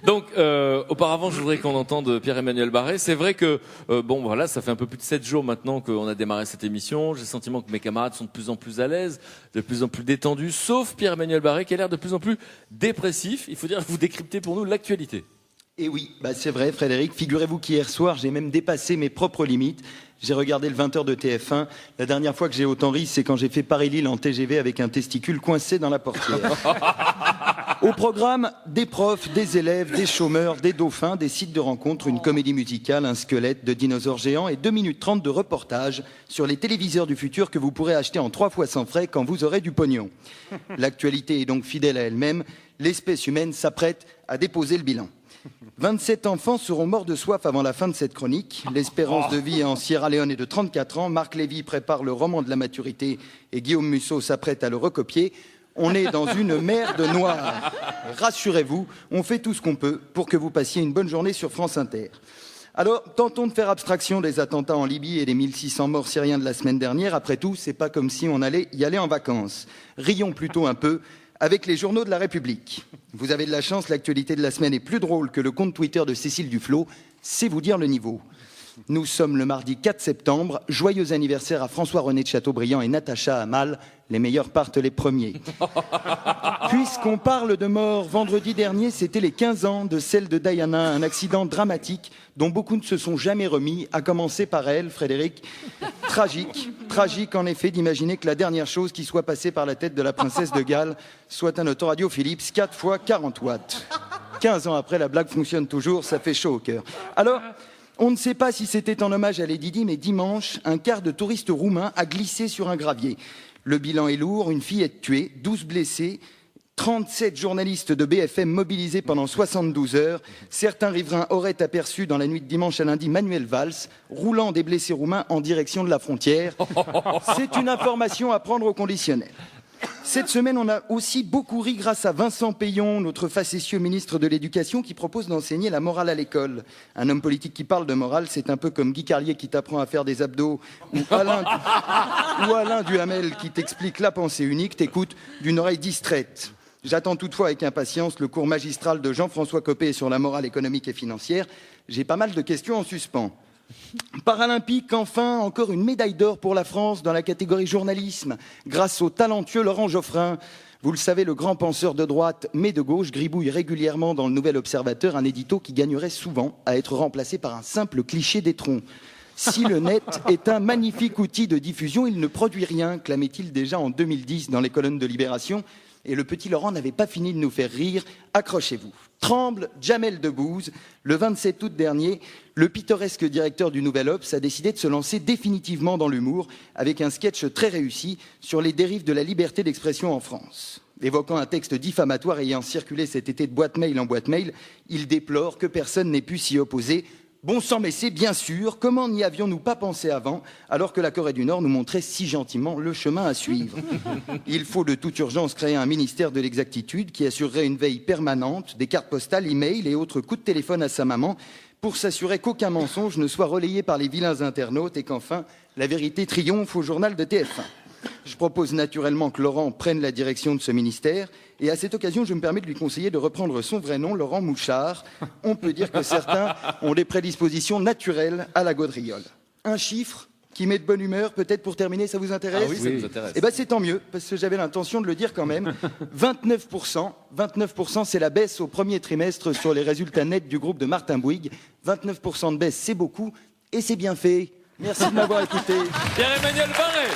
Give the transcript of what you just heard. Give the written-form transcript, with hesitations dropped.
Donc, auparavant, je voudrais qu'on entende Pierre-Emmanuel Barré. C'est vrai que, voilà, ça fait un peu plus de 7 jours maintenant qu'on a démarré cette émission. J'ai le sentiment que mes camarades sont de plus en plus à l'aise, de plus en plus détendus, sauf Pierre-Emmanuel Barré qui a l'air de plus en plus dépressif. Il faut dire que vous décryptez pour nous l'actualité. Et oui, c'est vrai Frédéric, figurez-vous qu'hier soir, j'ai même dépassé mes propres limites. J'ai regardé le 20h de TF1. La dernière fois que j'ai autant ri, c'est quand j'ai fait Paris-Lille en TGV avec un testicule coincé dans la portière. Au programme, des profs, des élèves, des chômeurs, des dauphins, des sites de rencontres, une comédie musicale, un squelette de dinosaures géants et 2 minutes 30 de reportage sur les téléviseurs du futur que vous pourrez acheter en 3 fois sans frais quand vous aurez du pognon. L'actualité est donc fidèle à elle-même. L'espèce humaine s'apprête à déposer le bilan. 27 enfants seront morts de soif avant la fin de cette chronique. L'espérance de vie en Sierra Leone est de 34 ans. Marc Lévy prépare le roman de la maturité et Guillaume Musso s'apprête à le recopier. On est dans une mer de noir. Rassurez-vous, on fait tout ce qu'on peut pour que vous passiez une bonne journée sur France Inter. Alors, tentons de faire abstraction des attentats en Libye et des 1600 morts syriens de la semaine dernière. Après tout, c'est pas comme si on allait y aller en vacances. Rions plutôt un peu avec les journaux de la République. Vous avez de la chance, l'actualité de la semaine est plus drôle que le compte Twitter de Cécile Duflot. C'est vous dire le niveau. Nous sommes le mardi 4 septembre. Joyeux anniversaire à François-René de Chateaubriand et Natacha Amal. Les meilleurs partent les premiers. Puisqu'on parle de mort, vendredi dernier, c'était les 15 ans de celle de Diana, un accident dramatique dont beaucoup ne se sont jamais remis, à commencer par elle, Frédéric. Tragique en effet d'imaginer que la dernière chose qui soit passée par la tête de la princesse de Galles soit un autoradio Philips 4 fois 40 watts. 15 ans après, la blague fonctionne toujours, ça fait chaud au cœur. Alors, on ne sait pas si c'était en hommage à Lady Di, mais dimanche, un quart de touristes roumains a glissé sur un gravier. Le bilan est lourd, une fillette tuée, 12 blessés, 37 journalistes de BFM mobilisés pendant 72 heures. Certains riverains auraient aperçu dans la nuit de dimanche à lundi Manuel Valls, roulant des blessés roumains en direction de la frontière. C'est une information à prendre au conditionnel. Cette semaine, on a aussi beaucoup ri grâce à Vincent Peillon, notre facétieux ministre de l'Éducation, qui propose d'enseigner la morale à l'école. Un homme politique qui parle de morale, c'est un peu comme Guy Carlier qui t'apprend à faire des abdos, ou Alain Duhamel qui t'explique la pensée unique, t'écoute d'une oreille distraite. J'attends toutefois avec impatience le cours magistral de Jean-François Copé sur la morale économique et financière. J'ai pas mal de questions en suspens. Paralympique, enfin, encore une médaille d'or pour la France dans la catégorie journalisme, grâce au talentueux Laurent Geoffrin. Vous le savez, le grand penseur de droite, mais de gauche, gribouille régulièrement dans le Nouvel Observateur un édito qui gagnerait souvent à être remplacé par un simple cliché d'étron. Si le net est un magnifique outil de diffusion, il ne produit rien, clamait-il déjà en 2010 dans les colonnes de Libération. Et le petit Laurent n'avait pas fini de nous faire rire. Accrochez-vous. Tremble Jamel Debbouze. Le 27 août dernier, le pittoresque directeur du Nouvel Obs a décidé de se lancer définitivement dans l'humour avec un sketch très réussi sur les dérives de la liberté d'expression en France. Évoquant un texte diffamatoire ayant circulé cet été de boîte mail en boîte mail, il déplore que personne n'ait pu s'y opposer. Bon sang, mais c'est bien sûr, comment n'y avions-nous pas pensé avant, alors que la Corée du Nord nous montrait si gentiment le chemin à suivre. Il faut de toute urgence créer un ministère de l'exactitude qui assurerait une veille permanente des cartes postales, e-mails et autres coups de téléphone à sa maman pour s'assurer qu'aucun mensonge ne soit relayé par les vilains internautes et qu'enfin la vérité triomphe au journal de TF1. Je propose naturellement que Laurent prenne la direction de ce ministère et à cette occasion, je me permets de lui conseiller de reprendre son vrai nom, Laurent Mouchard. On peut dire que certains ont des prédispositions naturelles à la gaudriole. Un chiffre qui met de bonne humeur, peut-être pour terminer, ça vous intéresse? Ah oui, ça nous intéresse. Eh bien, c'est tant mieux, parce que j'avais l'intention de le dire quand même. 29%, c'est la baisse au premier trimestre sur les résultats nets du groupe de Martin Bouygues. 29% de baisse, c'est beaucoup, et c'est bien fait. Merci de m'avoir écouté. Pierre-Emmanuel Barré.